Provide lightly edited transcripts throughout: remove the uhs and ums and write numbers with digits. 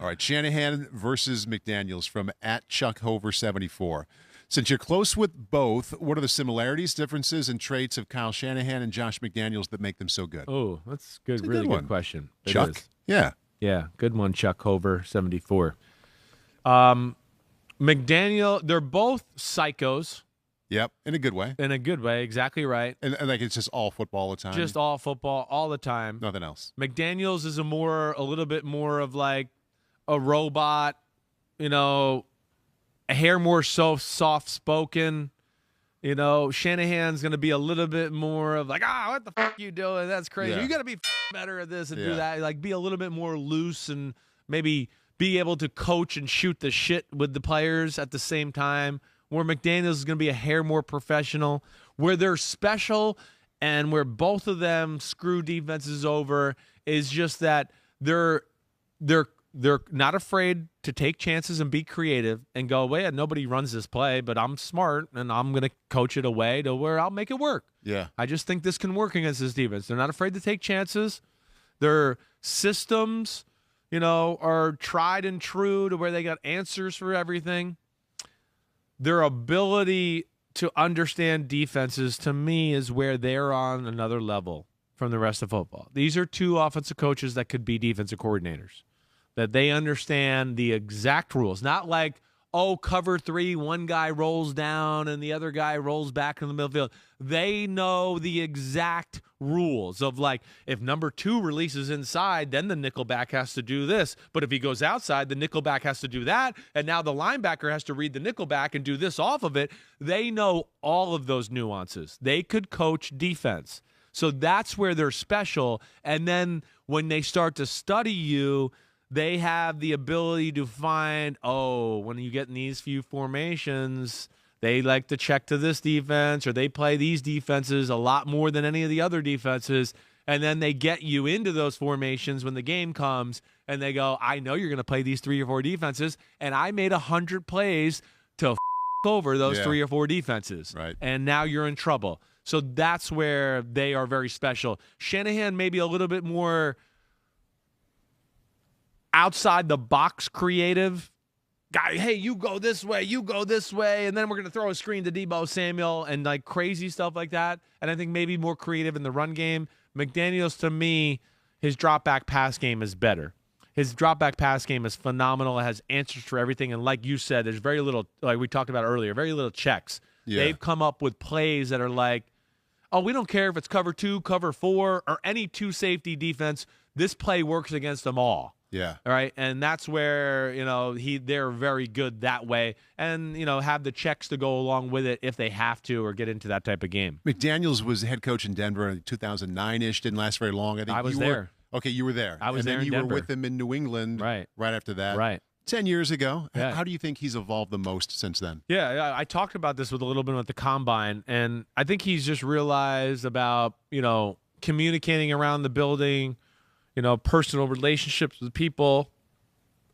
All right, Shanahan versus McDaniels from @ChuckHover74. Since you're close with both, what are the similarities, differences, and traits of Kyle Shanahan and Josh McDaniels that make them so good? Oh, that's good. It's a really good good one. question. It Chuck? is. Yeah. Yeah, good one, Chuck Hover, 74. McDaniel, they're both psychos. Yep, in a good way. In a good way, exactly right. And like it's just all football all the time. Just all football, all the time. Nothing else. McDaniels is a little bit more of like a robot, a hair more soft-spoken. Shanahan's going to be a little bit more of like, what the fuck you doing? That's crazy. Yeah. You got to be better at this and do that. Like, be a little bit more loose and maybe be able to coach and shoot the shit with the players at the same time. Where McDaniels is going to be a hair more professional. Where they're special and where both of them screw defenses over is just that they're not afraid to take chances and be creative and go, well, nobody runs this play, but I'm smart and I'm going to coach it away to where I'll make it work. Yeah. I just think this can work against this defense. They're not afraid to take chances. Their systems, are tried and true to where they got answers for everything. Their ability to understand defenses, to me, is where they're on another level from the rest of football. These are two offensive coaches that could be defensive coordinators, that they understand the exact rules. Not like, cover 3, one guy rolls down and the other guy rolls back in the middle field. They know the exact rules of like, if number 2 releases inside, then the nickelback has to do this. But if he goes outside, the nickelback has to do that. And now the linebacker has to read the nickelback and do this off of it. They know all of those nuances. They could coach defense. So that's where they're special. And then when they start to study you, they have the ability to find, when you get in these few formations, they like to check to this defense or they play these defenses a lot more than any of the other defenses. And then they get you into those formations when the game comes and they go, I know you're going to play these 3 or 4 defenses. And I made 100 plays to over those 3 or 4 defenses. Right. And now you're in trouble. So that's where they are very special. Shanahan maybe a little bit more outside the box creative guy. Hey, you go this way, and then we're going to throw a screen to Deebo Samuel and like crazy stuff like that. And I think maybe more creative in the run game. McDaniels, to me, his drop back pass game is better. His drop back pass game is phenomenal. It has answers for everything. And like you said, there's very little, like we talked about earlier, very little checks. Yeah. They've come up with plays that are like, we don't care if it's cover 2, cover 4, or any 2 safety defense. This play works against them all. Yeah. All right. And that's where, they're very good that way and, have the checks to go along with it if they have to or get into that type of game. McDaniels was head coach in Denver in 2009-ish. Didn't last very long. I think I was there. Okay, you were there. I was there in And then you Denver. were with him in New England right after that. Right. 10 years ago. Yeah. How do you think he's evolved the most since then? Yeah, I talked about this with a little bit at the Combine, and I think he's just realized about, communicating around the building, personal relationships with people,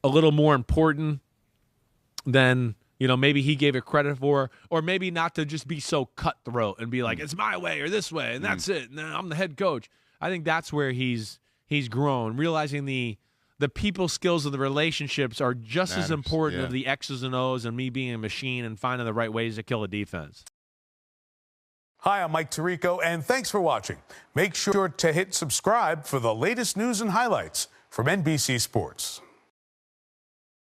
a little more important than, maybe he gave it credit for, or maybe not to just be so cutthroat and be like, it's my way or this way, and that's it. And I'm the head coach. I think that's where he's grown, realizing the people skills and the relationships are just as important as the X's and O's and me being a machine and finding the right ways to kill a defense. Hi, I'm Mike Tirico, and thanks for watching. Make sure to hit subscribe for the latest news and highlights from NBC Sports.